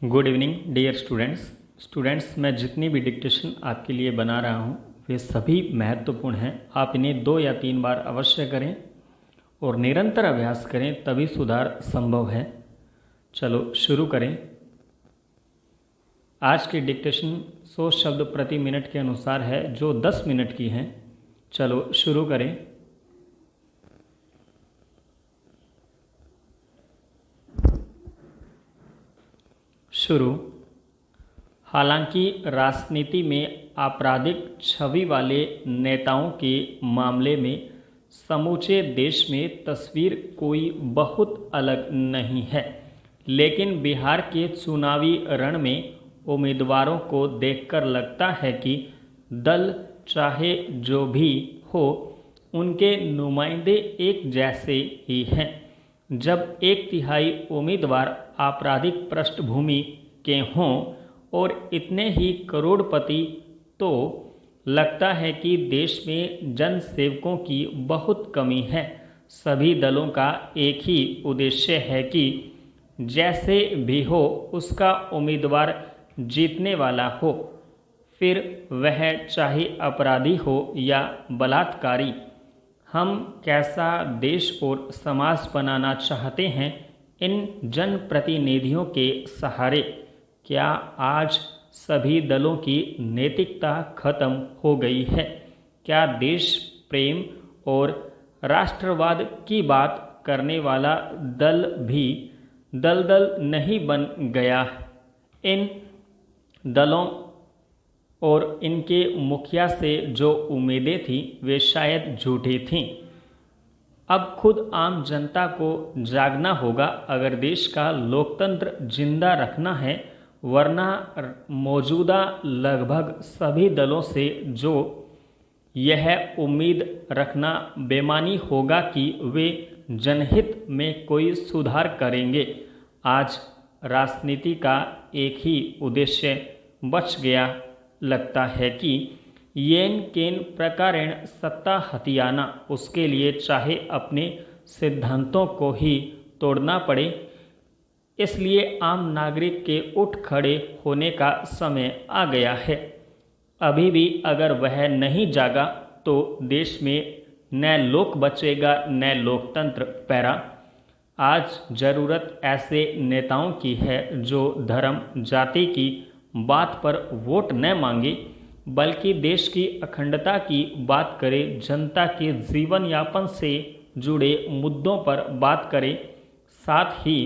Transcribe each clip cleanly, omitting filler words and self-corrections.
Good evening dear students. मैं जितनी भी डिक्टेशन आपके लिए बना रहा हूँ वे सभी महत्वपूर्ण हैं। आप इन्हें 2 या 3 बार अवश्य करें और निरंतर अभ्यास करें, तभी सुधार संभव है। चलो शुरू करें। आज की डिक्टेशन 100 शब्द प्रति मिनट के अनुसार है, जो 10 मिनट की हैं। चलो शुरू करें। शुरू। हालांकि राजनीति में आपराधिक छवि वाले नेताओं के मामले में समूचे देश में तस्वीर कोई बहुत अलग नहीं है, लेकिन बिहार के चुनावी रण में उम्मीदवारों को देखकर लगता है कि दल चाहे जो भी हो, उनके नुमाइंदे एक जैसे ही हैं। जब 1/3 उम्मीदवार आपराधिक पृष्ठभूमि के हों और इतने ही करोड़पति, तो लगता है कि देश में जनसेवकों की बहुत कमी है। सभी दलों का एक ही उद्देश्य है कि जैसे भी हो उसका उम्मीदवार जीतने वाला हो, फिर वह चाहे अपराधी हो या बलात्कारी। हम कैसा देश और समाज बनाना चाहते हैं इन जनप्रतिनिधियों के सहारे? क्या आज सभी दलों की नैतिकता खत्म हो गई है? क्या देश प्रेम और राष्ट्रवाद की बात करने वाला दल भी दलदल नहीं बन गया? इन दलों और इनके मुखिया से जो उम्मीदें थीं वे शायद झूठी थीं। अब खुद आम जनता को जागना होगा अगर देश का लोकतंत्र जिंदा रखना है, वरना मौजूदा लगभग सभी दलों से जो यह उम्मीद रखना बेमानी होगा कि वे जनहित में कोई सुधार करेंगे। आज राजनीति का एक ही उद्देश्य बच गया। लगता है कि येन केन प्रकारेण सत्ता हथियाना, उसके लिए चाहे अपने सिद्धांतों को ही तोड़ना पड़े। इसलिए आम नागरिक के उठ खड़े होने का समय आ गया है। अभी भी अगर वह नहीं जागा तो देश में न लोक बचेगा न लोकतंत्र। पैरा। आज ज़रूरत ऐसे नेताओं की है जो धर्म जाति की बात पर वोट न मांगे, बल्कि देश की अखंडता की बात करे, जनता के जीवन यापन से जुड़े मुद्दों पर बात करे। साथ ही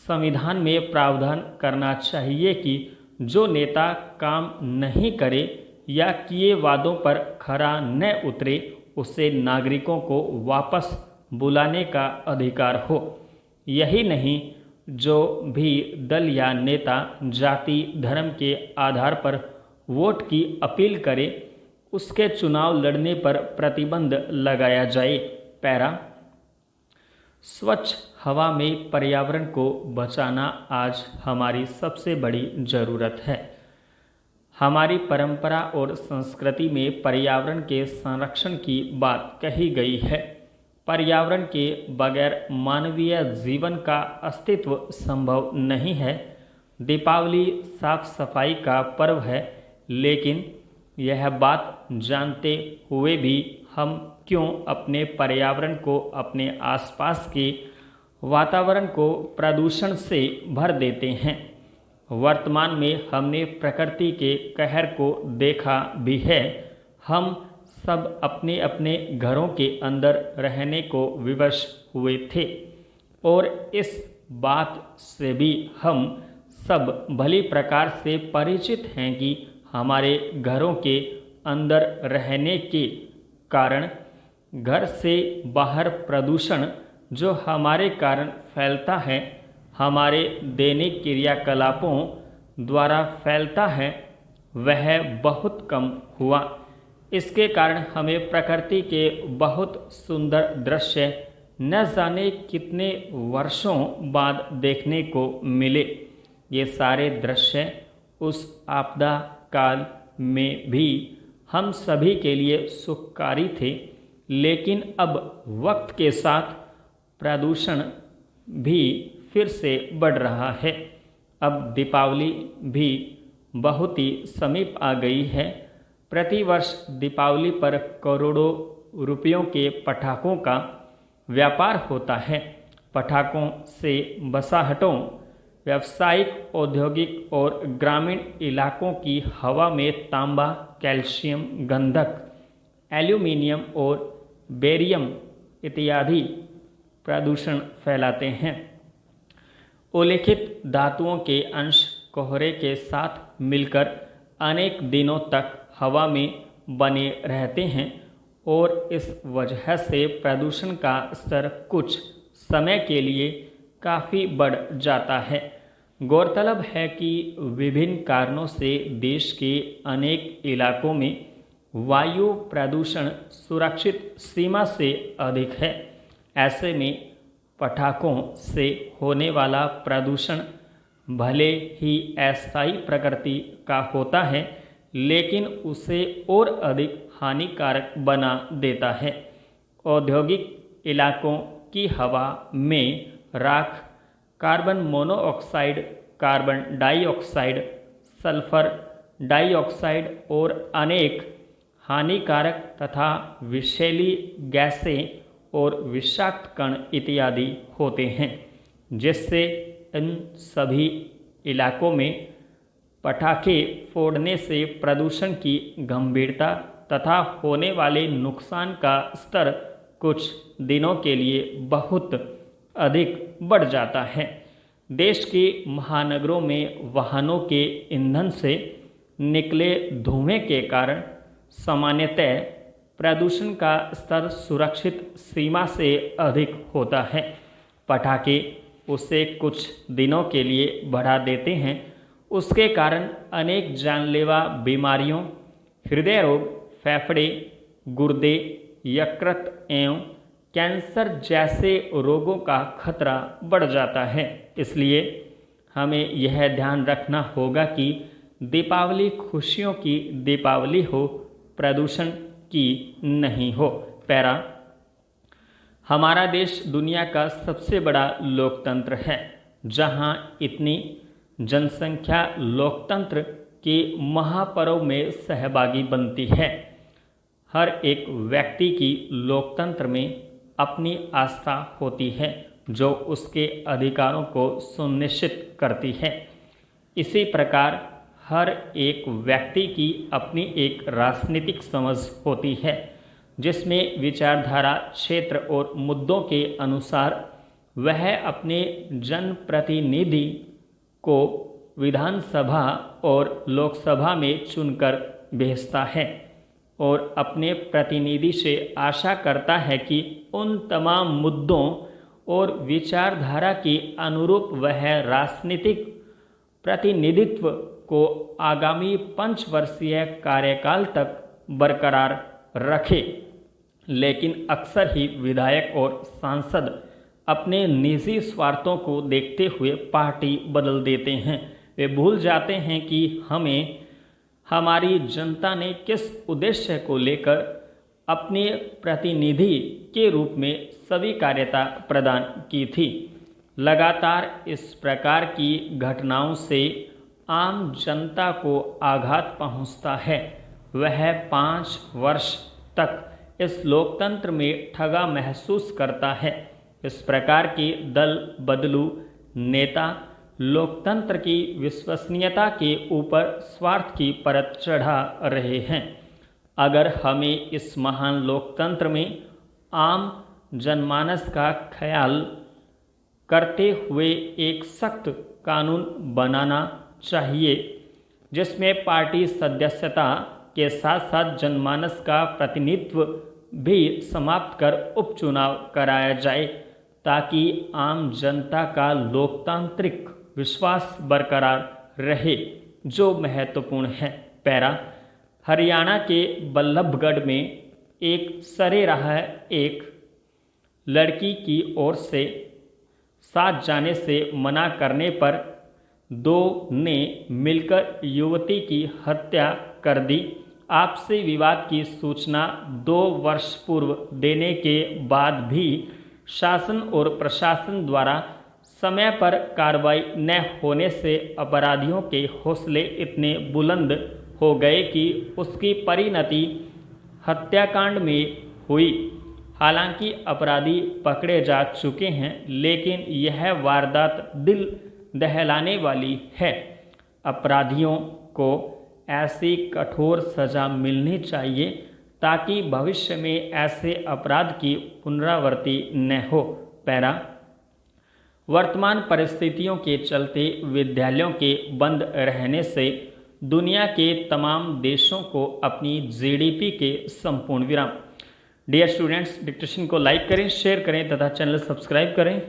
संविधान में प्रावधान करना चाहिए कि जो नेता काम नहीं करे या किए वादों पर खरा न उतरे, उसे नागरिकों को वापस बुलाने का अधिकार हो। यही नहीं, जो भी दल या नेता जाति धर्म के आधार पर वोट की अपील करे, उसके चुनाव लड़ने पर प्रतिबंध लगाया जाए। पैरा। स्वच्छ हवा में पर्यावरण को बचाना आज हमारी सबसे बड़ी ज़रूरत है। हमारी परंपरा और संस्कृति में पर्यावरण के संरक्षण की बात कही गई है। पर्यावरण के बगैर मानवीय जीवन का अस्तित्व संभव नहीं है। दीपावली साफ सफाई का पर्व है, लेकिन यह बात जानते हुए भी हम क्यों अपने पर्यावरण को, अपने आसपास के वातावरण को प्रदूषण से भर देते हैं? वर्तमान में हमने प्रकृति के कहर को देखा भी है। हम सब अपने अपने घरों के अंदर रहने को विवश हुए थे और इस बात से भी हम सब भली प्रकार से परिचित हैं कि हमारे घरों के अंदर रहने के कारण घर से बाहर प्रदूषण जो हमारे कारण फैलता है, हमारे दैनिक क्रियाकलापों द्वारा फैलता है, वह बहुत कम हुआ। इसके कारण हमें प्रकृति के बहुत सुंदर दृश्य न जाने कितने वर्षों बाद देखने को मिले। ये सारे दृश्य उस आपदा काल में भी हम सभी के लिए सुखकारी थे, लेकिन अब वक्त के साथ प्रदूषण भी फिर से बढ़ रहा है। अब दीपावली भी बहुत ही समीप आ गई है। प्रतिवर्ष दीपावली पर करोड़ों रुपयों के पटाखों का व्यापार होता है। पटाखों से बसाहटों, व्यावसायिक, औद्योगिक और ग्रामीण इलाकों की हवा में तांबा, कैल्शियम, गंधक, एल्यूमीनियम और बेरियम इत्यादि प्रदूषण फैलाते हैं। उल्लिखित धातुओं के अंश कोहरे के साथ मिलकर अनेक दिनों तक हवा में बने रहते हैं और इस वजह से प्रदूषण का स्तर कुछ समय के लिए काफ़ी बढ़ जाता है। गौरतलब है कि विभिन्न कारणों से देश के अनेक इलाकों में वायु प्रदूषण सुरक्षित सीमा से अधिक है। ऐसे में पटाखों से होने वाला प्रदूषण भले ही अस्थायी प्रकृति का होता है, लेकिन उसे और अधिक हानिकारक बना देता है। औद्योगिक इलाकों की हवा में राख, carbon monoxide, carbon dioxide, sulphur dioxide और अनेक हानिकारक तथा विषैली गैसें और विषाक्त कण इत्यादि होते हैं, जिससे इन सभी इलाकों में पटाखे फोड़ने से प्रदूषण की गंभीरता तथा होने वाले नुकसान का स्तर कुछ दिनों के लिए बहुत अधिक बढ़ जाता है। देश के महानगरों में वाहनों के ईंधन से निकले धुएं के कारण सामान्यतः प्रदूषण का स्तर सुरक्षित सीमा से अधिक होता है। पटाखे उसे कुछ दिनों के लिए बढ़ा देते हैं। उसके कारण अनेक जानलेवा बीमारियों, हृदय रोग, फेफड़े, गुर्दे, यकृत एवं कैंसर जैसे रोगों का खतरा बढ़ जाता है। इसलिए हमें यह ध्यान रखना होगा कि दीपावली खुशियों की दीपावली हो, प्रदूषण की नहीं हो। पैरा, हमारा देश दुनिया का सबसे बड़ा लोकतंत्र है, जहां इतनी जनसंख्या लोकतंत्र के महापर्व में सहभागी बनती है। हर एक व्यक्ति की लोकतंत्र में अपनी आस्था होती है, जो उसके अधिकारों को सुनिश्चित करती है। इसी प्रकार हर एक व्यक्ति की अपनी एक राजनीतिक समझ होती है, जिसमें विचारधारा, क्षेत्र और मुद्दों के अनुसार वह अपने जनप्रतिनिधि को विधानसभा और लोकसभा में चुनकर भेजता है और अपने प्रतिनिधि से आशा करता है कि उन तमाम मुद्दों और विचारधारा के अनुरूप वह राजनीतिक प्रतिनिधित्व को आगामी 5 वर्षीय कार्यकाल तक बरकरार रखे। लेकिन अक्सर ही विधायक और सांसद अपने निजी स्वार्थों को देखते हुए पार्टी बदल देते हैं। वे भूल जाते हैं कि हमें हमारी जनता ने किस उद्देश्य को लेकर अपने प्रतिनिधि के रूप में स्वीकार्यता प्रदान की थी। लगातार इस प्रकार की घटनाओं से आम जनता को आघात पहुंचता है। वह 5 वर्ष तक इस लोकतंत्र में ठगा महसूस करता है। इस प्रकार के दल बदलू नेता लोकतंत्र की विश्वसनीयता के ऊपर स्वार्थ की परत चढ़ा रहे हैं। अगर हमें इस महान लोकतंत्र में आम जनमानस का ख्याल करते हुए एक सख्त कानून बनाना चाहिए, जिसमें पार्टी सदस्यता के साथ साथ जनमानस का प्रतिनिधित्व भी समाप्त कर उपचुनाव कराया जाए, ताकि आम जनता का लोकतांत्रिक विश्वास बरकरार रहे, जो महत्वपूर्ण है। पैरा, हरियाणा के बल्लभगढ़ में एक सरेराह एक लड़की की ओर से साथ जाने से मना करने पर 2 ने मिलकर युवती की हत्या कर दी। आपसी विवाद की सूचना 2 वर्ष पूर्व देने के बाद भी शासन और प्रशासन द्वारा समय पर कार्रवाई न होने से अपराधियों के हौसले इतने बुलंद हो गए कि उसकी परिणति हत्याकांड में हुई। हालांकि अपराधी पकड़े जा चुके हैं, लेकिन यह वारदात दिल दहलाने वाली है। अपराधियों को ऐसी कठोर सज़ा मिलनी चाहिए ताकि भविष्य में ऐसे अपराध की पुनरावृत्ति न हो। पैरा, वर्तमान परिस्थितियों के चलते विद्यालयों के बंद रहने से दुनिया के तमाम देशों को अपनी जीडीपी के संपूर्ण विराम। डियर स्टूडेंट्स, डिक्टेशन को लाइक करें, शेयर करें तथा चैनल सब्सक्राइब करें।